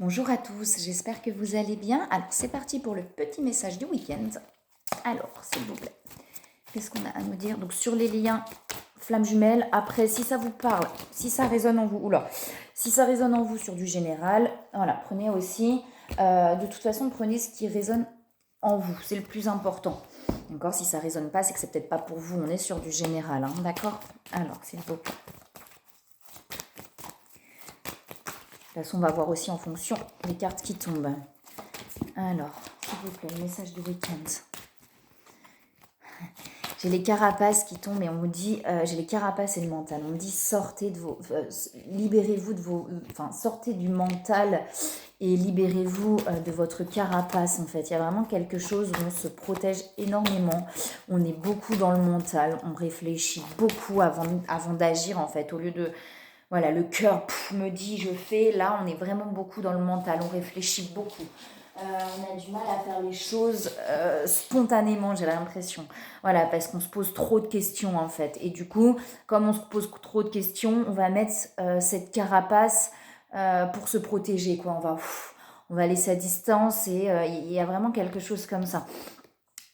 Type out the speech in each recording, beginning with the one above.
Bonjour à tous, j'espère que vous allez bien. Alors, c'est parti pour le petit message du week-end. Alors, s'il vous plaît, qu'est-ce qu'on a à nous dire? Donc, sur les liens flammes jumelles, après, si ça vous parle, si ça résonne en vous, si ça résonne en vous sur du général, voilà, prenez aussi, de toute façon, prenez ce qui résonne en vous, c'est le plus important. D'accord? Si ça résonne pas, c'est que c'est peut-être pas pour vous, on est sur du général, hein, d'accord? Alors, s'il vous plaît. De toute façon, on va voir aussi en fonction des cartes qui tombent. Alors, s'il vous plaît, le message du week-end. J'ai les carapaces qui tombent et on me dit, j'ai les carapaces et le mental. On me dit, sortez de vos, libérez-vous de vos, sortez du mental et libérez-vous de votre carapace en fait. Il y a vraiment quelque chose où on se protège énormément. On est beaucoup dans le mental, on réfléchit beaucoup avant d'agir en fait. Au lieu de, voilà, le cœur me dit je fais, là on est vraiment beaucoup dans le mental, on réfléchit beaucoup. On a du mal à faire les choses spontanément, j'ai l'impression. Voilà, parce qu'on se pose trop de questions en fait. Et du coup, comme on se pose trop de questions, on va mettre cette carapace pour se protéger, quoi. On va laisser à distance et il y a vraiment quelque chose comme ça.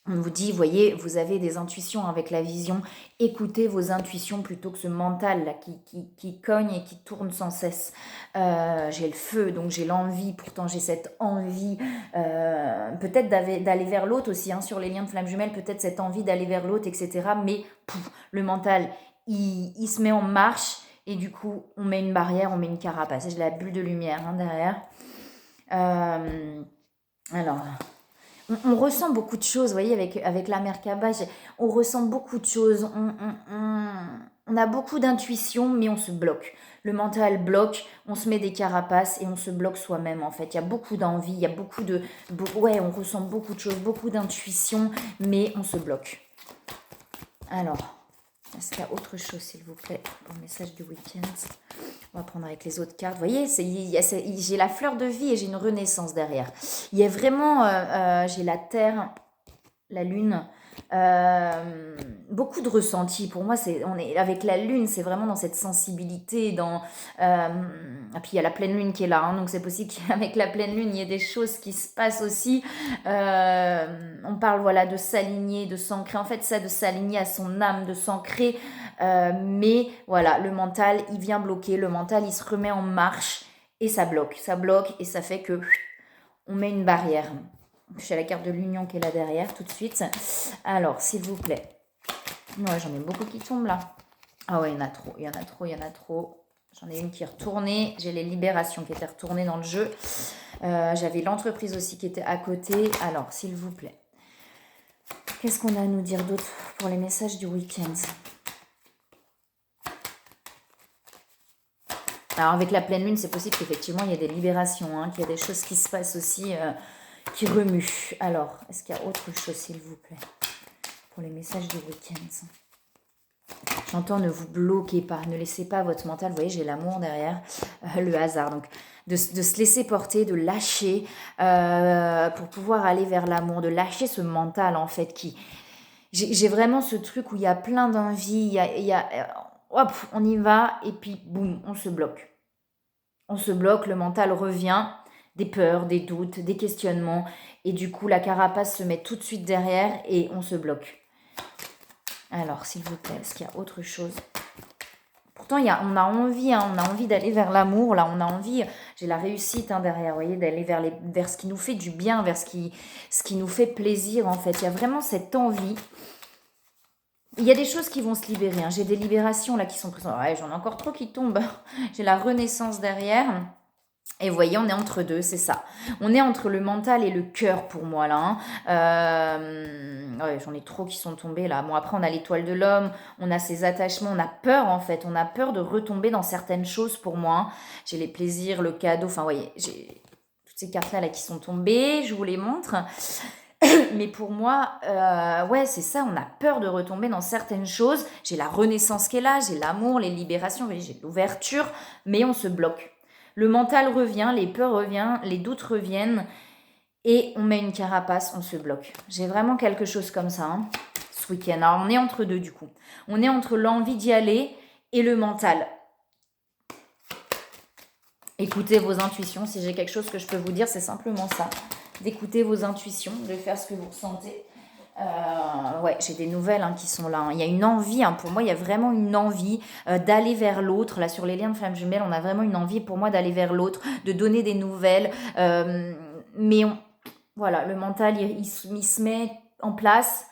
On vous dit, voyez, vous avez des intuitions avec la vision, écoutez vos intuitions plutôt que ce mental là qui cogne et qui tourne sans cesse. J'ai le feu, donc j'ai l'envie, pourtant j'ai cette envie peut-être d'aller vers l'autre aussi, hein, sur les liens de flammes jumelles, peut-être cette envie d'aller vers l'autre, etc. Mais le mental, il se met en marche et du coup, on met une barrière, on met une carapace. J'ai la bulle de lumière hein, derrière. Alors, on ressent beaucoup de choses, vous voyez, avec la Merkaba, on ressent beaucoup de choses, on a beaucoup d'intuition, mais on se bloque. Le mental bloque, on se met des carapaces et on se bloque soi-même, en fait. Il y a beaucoup d'envie, il y a ouais, on ressent beaucoup de choses, beaucoup d'intuition, mais on se bloque. Alors, est-ce qu'il y a autre chose, s'il vous plaît, pour le message du week-end? On va prendre avec les autres cartes. Vous voyez, j'ai la fleur de vie et j'ai une renaissance derrière. Il y a vraiment, j'ai la terre, la lune, beaucoup de ressentis. Pour moi, on est avec la lune, c'est vraiment dans cette sensibilité. Et puis il y a la pleine lune qui est là, hein, donc c'est possible qu'avec la pleine lune, il y ait des choses qui se passent aussi. On parle voilà de s'aligner, de s'ancrer. En fait, ça, de s'aligner à son âme, de s'ancrer. Mais voilà, le mental, il vient bloquer. Le mental, il se remet en marche et ça bloque et ça fait que on met une barrière. J'ai la carte de l'union qui est là derrière tout de suite. Alors, s'il vous plaît. Ouais, j'en ai beaucoup qui tombent là. Ah ouais, il y en a trop, il y en a trop, il y en a trop. J'en ai une qui est retournée. J'ai les libérations qui étaient retournées dans le jeu. J'avais l'entreprise aussi qui était à côté. Alors, s'il vous plaît. Qu'est-ce qu'on a à nous dire d'autre pour les messages du week-end? Alors, avec la pleine lune, c'est possible qu'effectivement, il y ait des libérations, hein, qu'il y a des choses qui se passent aussi qui remuent. Alors, est-ce qu'il y a autre chose, s'il vous plaît, pour les messages du week-end? J'entends, ne vous bloquez pas, ne laissez pas votre mental, vous voyez, j'ai l'amour derrière, le hasard. Donc, de se laisser porter, de lâcher pour pouvoir aller vers l'amour, de lâcher ce mental, en fait, qui... J'ai vraiment ce truc où il y a plein d'envie, hop, on y va, et puis, boum, on se bloque. On se bloque, le mental revient, des peurs, des doutes, des questionnements, et du coup, la carapace se met tout de suite derrière, et on se bloque. Alors, s'il vous plaît, est-ce qu'il y a autre chose? Pourtant, on a envie d'aller vers l'amour, là, on a envie, j'ai la réussite hein, derrière, vous voyez, d'aller vers ce qui nous fait du bien, vers ce qui nous fait plaisir, en fait. Il y a vraiment cette envie. Il y a des choses qui vont se libérer, hein. J'ai des libérations, là, qui sont présentes. Ouais, j'en ai encore trop qui tombent. J'ai la renaissance derrière. Et vous voyez, on est entre deux, c'est ça. On est entre le mental et le cœur pour moi, là. Ouais, j'en ai trop qui sont tombés, là. Bon, après, on a l'étoile de l'homme, on a ses attachements, on a peur, en fait. On a peur de retomber dans certaines choses, pour moi. J'ai les plaisirs, le cadeau, enfin, vous voyez, j'ai toutes ces cartes-là là, qui sont tombées, je vous les montre. Mais pour moi, ouais, c'est ça, on a peur de retomber dans certaines choses. J'ai la renaissance qui est là, j'ai l'amour, les libérations, vous voyez, j'ai l'ouverture, mais on se bloque. Le mental revient, les peurs reviennent, les doutes reviennent et on met une carapace, on se bloque. J'ai vraiment quelque chose comme ça hein, ce week-end. Alors on est entre deux du coup. On est entre l'envie d'y aller et le mental. Écoutez vos intuitions. Si j'ai quelque chose que je peux vous dire, c'est simplement ça. D'écouter vos intuitions, de faire ce que vous ressentez. Ouais, j'ai des nouvelles qui sont là. Il y a une envie, pour moi, il y a vraiment une envie d'aller vers l'autre. Là, sur les liens de flammes jumelles, on a vraiment une envie pour moi d'aller vers l'autre, de donner des nouvelles. Mais voilà, le mental, il se met en place.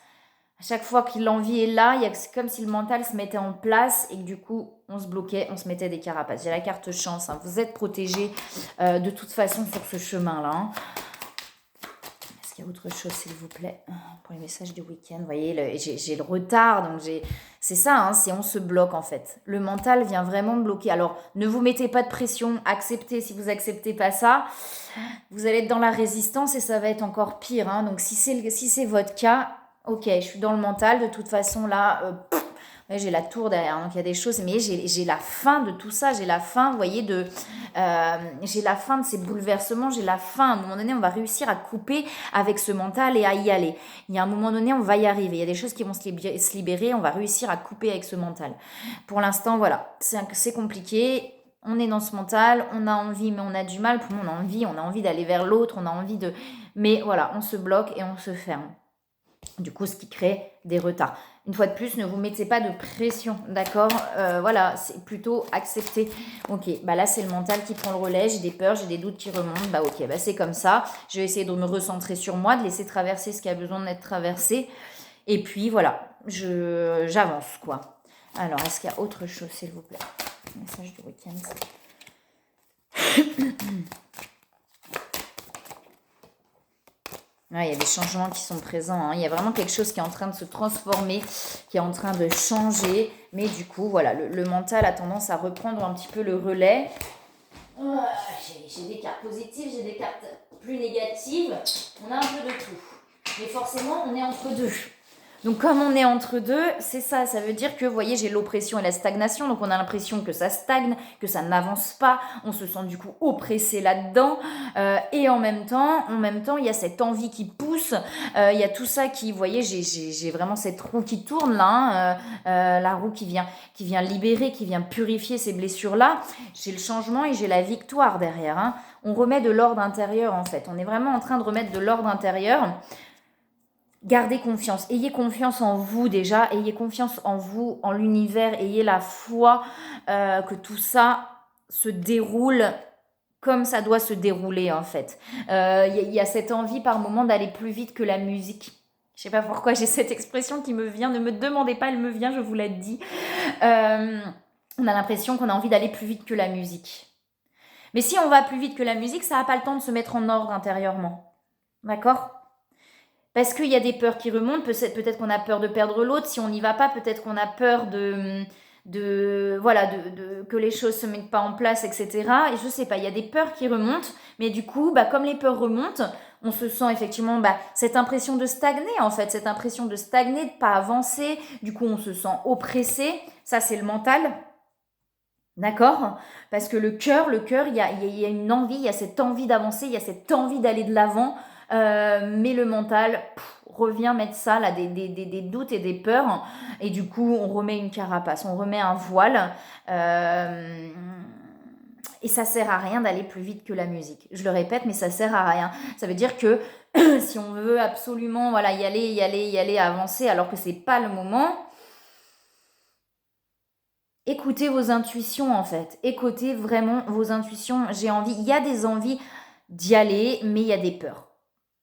À chaque fois que l'envie est là, c'est comme si le mental se mettait en place et que du coup, on se bloquait, on se mettait des carapaces. J'ai la carte chance. Vous êtes protégés de toute façon sur ce chemin-là. Est-ce qu'il y a autre chose, s'il vous plaît, pour les messages du week-end? Vous voyez, j'ai le retard, donc c'est ça, c'est on se bloque en fait. Le mental vient vraiment bloquer. Alors, ne vous mettez pas de pression, acceptez. Si vous acceptez pas ça, vous allez être dans la résistance et ça va être encore pire. Donc, si c'est votre cas, ok, je suis dans le mental. De toute façon, là, ouais, j'ai la tour derrière, donc il y a des choses, mais j'ai la fin de tout ça, j'ai la fin, vous voyez, j'ai la fin de ces bouleversements, j'ai la fin, à un moment donné, on va réussir à couper avec ce mental et à y aller. Il y a un moment donné, on va y arriver, il y a des choses qui vont se libérer, on va réussir à couper avec ce mental. Pour l'instant, voilà, c'est compliqué, on est dans ce mental, on a envie, mais on a du mal, pour moi, on a envie d'aller vers l'autre, on a envie de... Mais voilà, on se bloque et on se ferme. Du coup, ce qui crée des retards. Une fois de plus, ne vous mettez pas de pression, d'accord? Voilà, c'est plutôt accepter. Ok, là, c'est le mental qui prend le relais. J'ai des peurs, j'ai des doutes qui remontent. Ok, c'est comme ça. Je vais essayer de me recentrer sur moi, de laisser traverser ce qui a besoin d'être traversé. Et puis, voilà, j'avance, quoi. Alors, est-ce qu'il y a autre chose, s'il vous plaît? Message du week-end. Il y a des changements qui sont présents. Il y a vraiment quelque chose qui est en train de se transformer, qui est en train de changer. Mais du coup, voilà, le mental a tendance à reprendre un petit peu le relais. J'ai des cartes positives, j'ai des cartes plus négatives. On a un peu de tout. Mais forcément, on est entre deux. Donc, comme on est entre deux, c'est ça. Ça veut dire que, vous voyez, j'ai l'oppression et la stagnation. Donc, on a l'impression que ça stagne, que ça n'avance pas. On se sent du coup oppressé là-dedans. Et en même temps, il y a cette envie qui pousse. Il y a tout ça qui, vous voyez, j'ai vraiment cette roue qui tourne là. La roue qui vient libérer, qui vient purifier ces blessures-là. J'ai le changement et j'ai la victoire derrière. On remet de l'ordre intérieur, en fait. On est vraiment en train de remettre de l'ordre intérieur. Gardez confiance, ayez confiance en vous déjà, ayez confiance en vous, en l'univers, ayez la foi que tout ça se déroule comme ça doit se dérouler en fait. Il y a cette envie par moment d'aller plus vite que la musique. Je sais pas pourquoi j'ai cette expression qui me vient, ne me demandez pas, elle me vient, je vous l'ai dit. On a l'impression qu'on a envie d'aller plus vite que la musique. Mais si on va plus vite que la musique, ça n'a pas le temps de se mettre en ordre intérieurement. D'accord ? Parce qu'il y a des peurs qui remontent, peut-être qu'on a peur de perdre l'autre, si on n'y va pas, peut-être qu'on a peur que les choses se mettent pas en place, etc. Et je sais pas, il y a des peurs qui remontent, mais du coup, comme les peurs remontent, on se sent effectivement cette impression de stagner en fait, cette impression de stagner, de pas avancer, du coup on se sent oppressé, ça c'est le mental. D'accord? Parce que le cœur, il y a une envie, il y a cette envie d'avancer, il y a cette envie d'aller de l'avant, mais le mental revient mettre ça, là, des doutes et des peurs, et du coup, on remet une carapace, on remet un voile, et ça sert à rien d'aller plus vite que la musique. Je le répète, mais ça sert à rien. Ça veut dire que si on veut absolument y aller, avancer, alors que c'est pas le moment... Écoutez vos intuitions en fait. Écoutez vraiment vos intuitions. Il y a des envies d'y aller, mais il y a des peurs.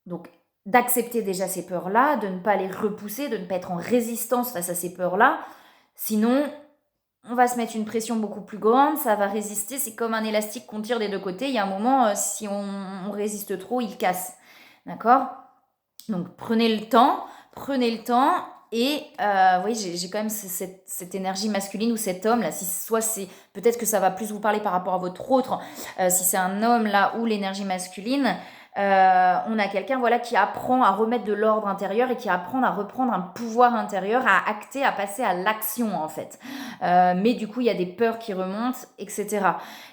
Donc, d'accepter déjà ces peurs-là, de ne pas les repousser, de ne pas être en résistance face à ces peurs-là. Sinon, on va se mettre une pression beaucoup plus grande, ça va résister. C'est comme un élastique qu'on tire des deux côtés. Il y a un moment, si on résiste trop, il casse. D'accord ? Donc, prenez le temps. Et oui, j'ai quand même cette énergie masculine ou cet homme là. Peut-être que ça va plus vous parler par rapport à votre autre. Si c'est un homme là ou l'énergie masculine, on a quelqu'un qui apprend à remettre de l'ordre intérieur et qui apprend à reprendre un pouvoir intérieur, à acter, à passer à l'action en fait. Mais du coup, il y a des peurs qui remontent, etc.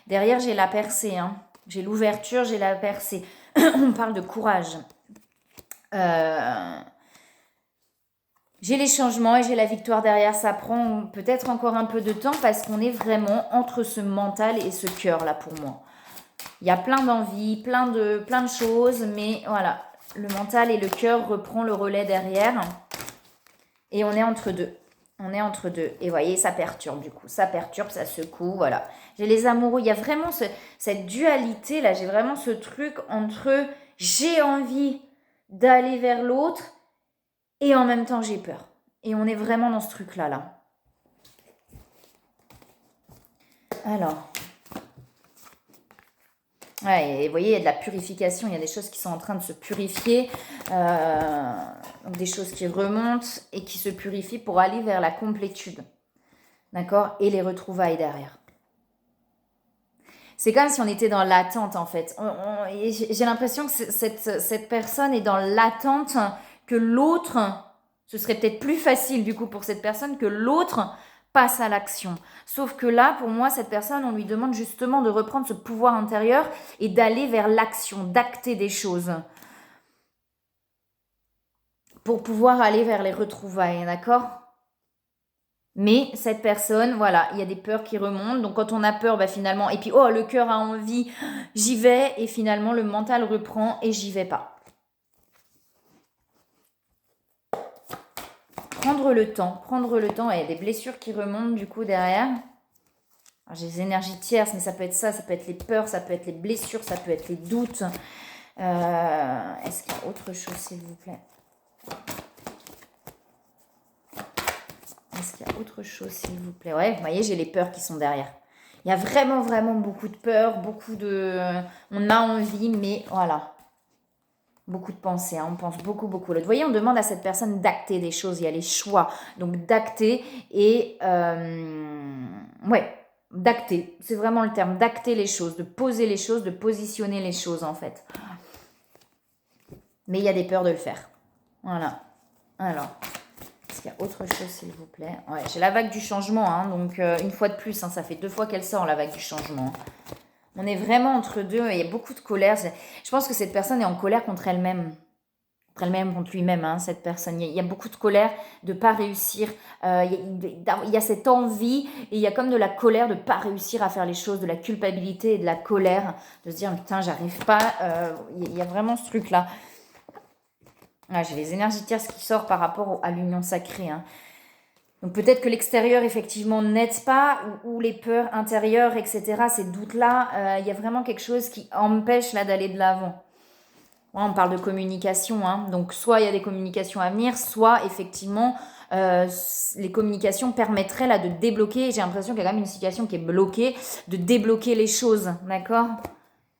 Derrière, j'ai la percée. J'ai l'ouverture, j'ai la percée. On parle de courage. J'ai les changements et j'ai la victoire derrière. Ça prend peut-être encore un peu de temps parce qu'on est vraiment entre ce mental et ce cœur là pour moi. Il y a plein d'envies, plein de choses, mais voilà, le mental et le cœur reprend le relais derrière. Et on est entre deux. On est entre deux. Et vous voyez, ça perturbe du coup. Ça perturbe, ça secoue, voilà. J'ai les amoureux. Il y a vraiment cette dualité là. J'ai vraiment ce truc entre j'ai envie d'aller vers l'autre et en même temps j'ai peur. Et on est vraiment dans ce truc là. Alors. Ouais, et vous voyez, il y a de la purification, il y a des choses qui sont en train de se purifier, donc des choses qui remontent et qui se purifient pour aller vers la complétude, d'accord? Et les retrouvailles derrière. C'est comme si on était dans l'attente en fait. J'ai l'impression que cette personne est dans l'attente que l'autre, ce serait peut-être plus facile du coup pour cette personne que l'autre passe à l'action. Sauf que là, pour moi, cette personne, on lui demande justement de reprendre ce pouvoir intérieur et d'aller vers l'action, d'acter des choses pour pouvoir aller vers les retrouvailles, d'accord? Mais cette personne, voilà, il y a des peurs qui remontent. Donc quand on a peur, bah, finalement, et puis oh, le cœur a envie, j'y vais, et finalement le mental reprend et j'y vais pas. Prendre le temps, et des blessures qui remontent du coup derrière. J'ai des énergies tierces, mais ça peut être ça peut être les peurs, ça peut être les blessures, ça peut être les doutes. Est-ce qu'il y a autre chose, s'il vous plaît? Est-ce qu'il y a autre chose, s'il vous plaît? Ouais, vous voyez, j'ai les peurs qui sont derrière. Il y a vraiment, vraiment beaucoup de peur, beaucoup de... On a envie, mais voilà. Beaucoup de pensées, hein, on pense beaucoup. Vous voyez, on demande à cette personne d'acter des choses, il y a les choix. Donc d'acter et... ouais, d'acter, c'est vraiment le terme, d'acter les choses, de poser les choses, de positionner les choses en fait. Mais il y a des peurs de le faire. Voilà. Alors, est-ce qu'il y a autre chose, s'il vous plaît? Ouais, j'ai la vague du changement, hein, donc une fois de plus, hein, ça fait 2 fois qu'elle sort, la vague du changement. On est vraiment entre deux, il y a beaucoup de colère. Je pense que cette personne est en colère contre elle-même. Contre elle-même, contre lui-même, hein, cette personne. Il y a beaucoup de colère de ne pas réussir. Il y a cette envie et il y a comme de la colère de ne pas réussir à faire les choses, de la culpabilité et de la colère, de se dire putain, j'arrive pas. Il y a vraiment ce truc-là. Ouais, j'ai les énergies tierces qui sortent par rapport à l'union sacrée. Hein. Donc peut-être que l'extérieur, effectivement, n'aide pas, ou les peurs intérieures, etc., ces doutes-là, il y a vraiment quelque chose qui empêche là d'aller de l'avant. Ouais, on parle de communication, hein. Donc soit il y a des communications à venir, soit effectivement les communications permettraient là de débloquer, j'ai l'impression qu'il y a quand même une situation qui est bloquée, de débloquer les choses, d'accord?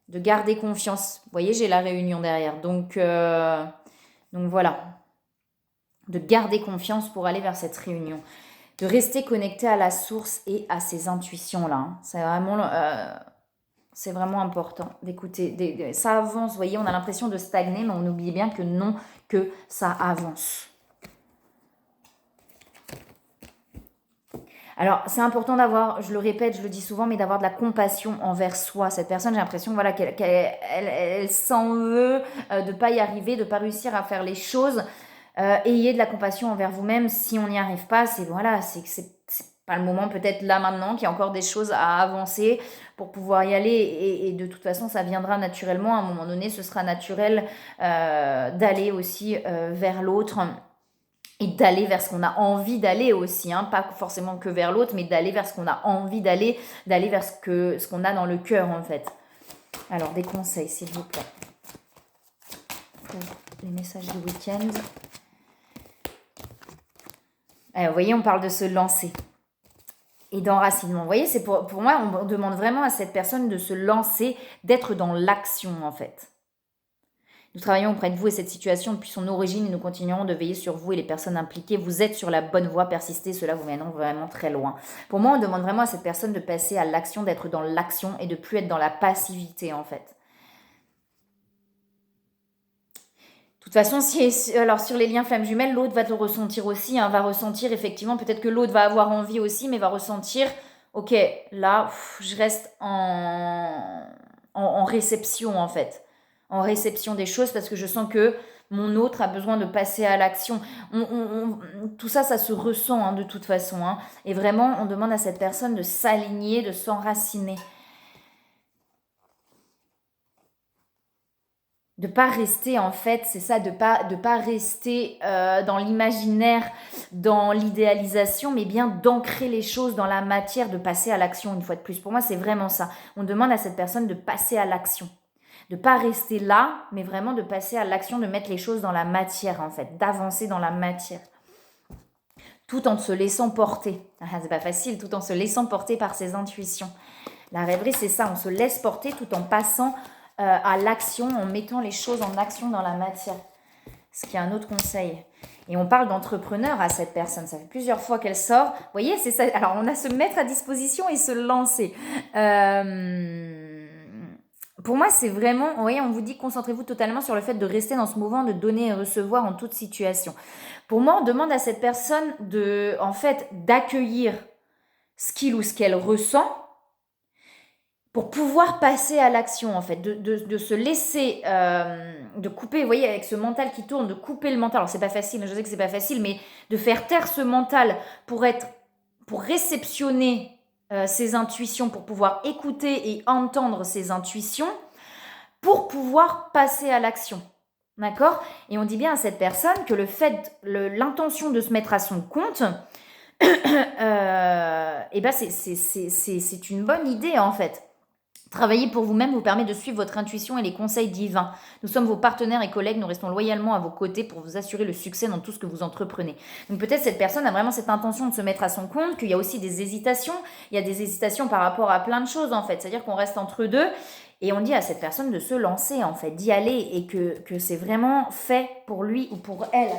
De garder confiance. Vous voyez, j'ai la réunion derrière. Donc voilà. De garder confiance pour aller vers cette réunion. De rester connecté à la source et à ses intuitions-là. Hein. C'est vraiment important d'écouter. Ça avance, vous voyez, on a l'impression de stagner, mais on oublie bien que non, que ça avance. Alors, c'est important d'avoir, je le répète, je le dis souvent, mais d'avoir de la compassion envers soi. Cette personne, j'ai l'impression voilà, qu'elle s'en veut de ne pas y arriver, de ne pas réussir à faire les choses. Ayez de la compassion envers vous-même. Si on n'y arrive pas, c'est pas le moment, peut-être là maintenant, qu'il y a encore des choses à avancer pour pouvoir y aller. Et de toute façon, ça viendra naturellement. À un moment donné, ce sera naturel d'aller aussi vers l'autre. Et d'aller vers ce qu'on a envie d'aller aussi, hein, pas forcément que vers l'autre, mais d'aller vers ce qu'on a envie d'aller vers ce qu'on a dans le cœur en fait. Alors des conseils s'il vous plaît pour les messages du week-end. Vous voyez, on parle de se lancer et d'enracinement. Vous voyez, c'est pour moi, on demande vraiment à cette personne de se lancer, d'être dans l'action en fait. Nous travaillons auprès de vous et cette situation depuis son origine et nous continuerons de veiller sur vous et les personnes impliquées. Vous êtes sur la bonne voie, persistez, cela vous mènera vraiment très loin. Pour moi, on demande vraiment à cette personne de passer à l'action, d'être dans l'action et de plus être dans la passivité en fait. De toute façon, alors sur les liens flammes jumelles, l'autre va te ressentir aussi, hein, va ressentir effectivement, peut-être que l'autre va avoir envie aussi, mais va ressentir, ok, là, je reste en réception en fait. En réception des choses parce que je sens que mon autre a besoin de passer à l'action. Tout ça, ça se ressent hein, de toute façon. Hein. Et vraiment, on demande à cette personne de s'aligner, de s'enraciner. de pas rester en fait, c'est ça, de pas rester dans l'imaginaire, dans l'idéalisation, mais bien d'ancrer les choses dans la matière, de passer à l'action une fois de plus. Pour moi, c'est vraiment ça. On demande à cette personne de passer à l'action. De pas rester là, mais vraiment de passer à l'action, de mettre les choses dans la matière en fait, d'avancer dans la matière. Tout en se laissant porter. Ah, c'est pas facile, tout en se laissant porter par ses intuitions. La rêverie, c'est ça, on se laisse porter tout en passant à l'action, en mettant les choses en action dans la matière. Ce qui est un autre conseil. Et on parle d'entrepreneur à cette personne. Ça fait plusieurs fois qu'elle sort. Vous voyez, c'est ça. Alors, on a se mettre à disposition et se lancer. Pour moi, c'est vraiment... Vous voyez, on vous dit concentrez-vous totalement sur le fait de rester dans ce mouvement, de donner et recevoir en toute situation. Pour moi, on demande à cette personne d'accueillir ce qu'il ou ce qu'elle ressent pour pouvoir passer à l'action, en fait, de se laisser, de couper, vous voyez, avec ce mental qui tourne, de couper le mental. Alors, c'est pas facile, je sais que c'est pas facile, mais de faire taire ce mental pour réceptionner ses intuitions, pour pouvoir écouter et entendre ses intuitions, pour pouvoir passer à l'action. D'accord ? Et on dit bien à cette personne que l'intention de se mettre à son compte, c'est une bonne idée, en fait. Travailler pour vous-même vous permet de suivre votre intuition et les conseils divins. Nous sommes vos partenaires et collègues, nous restons loyalement à vos côtés pour vous assurer le succès dans tout ce que vous entreprenez. Donc peut-être cette personne a vraiment cette intention de se mettre à son compte, qu'il y a aussi des hésitations. Il y a des hésitations par rapport à plein de choses en fait. C'est-à-dire qu'on reste entre deux et on dit à cette personne de se lancer en fait, d'y aller et que c'est vraiment fait pour lui ou pour elle.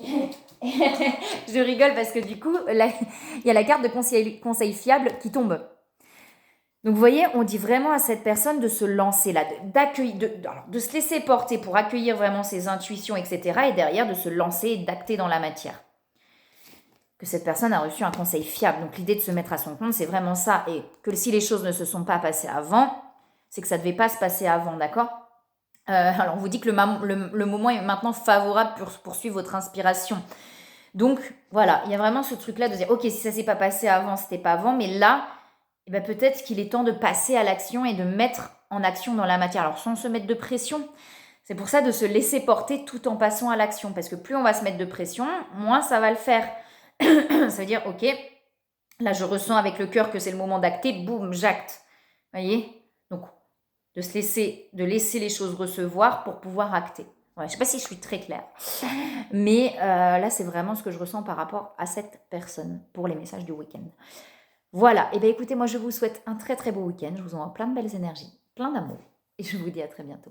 Je rigole parce que du coup, il y a la carte de conseil fiable qui tombe. Donc, vous voyez, on dit vraiment à cette personne de se lancer là, de se laisser porter pour accueillir vraiment ses intuitions, etc. Et derrière, de se lancer et d'acter dans la matière. Que cette personne a reçu un conseil fiable. Donc, l'idée de se mettre à son compte, c'est vraiment ça. Et que si les choses ne se sont pas passées avant, c'est que ça ne devait pas se passer avant, d'accord ? Alors, on vous dit que le moment est maintenant favorable pour poursuivre votre inspiration. Donc, voilà, il y a vraiment ce truc-là de dire, ok, si ça ne s'est pas passé avant, c'était pas avant, mais là... Eh bien, peut-être qu'il est temps de passer à l'action et de mettre en action dans la matière. Alors, sans se mettre de pression, c'est pour ça de se laisser porter tout en passant à l'action. Parce que plus on va se mettre de pression, moins ça va le faire. Ça veut dire, ok, là je ressens avec le cœur que c'est le moment d'acter, boum, j'acte. Vous voyez ? Donc, de laisser les choses recevoir pour pouvoir acter. Ouais, je ne sais pas si je suis très claire. Mais là, c'est vraiment ce que je ressens par rapport à cette personne pour les messages du week-end. Voilà, et bien écoutez, moi je vous souhaite un très très beau week-end, je vous envoie plein de belles énergies, plein d'amour, et je vous dis à très bientôt.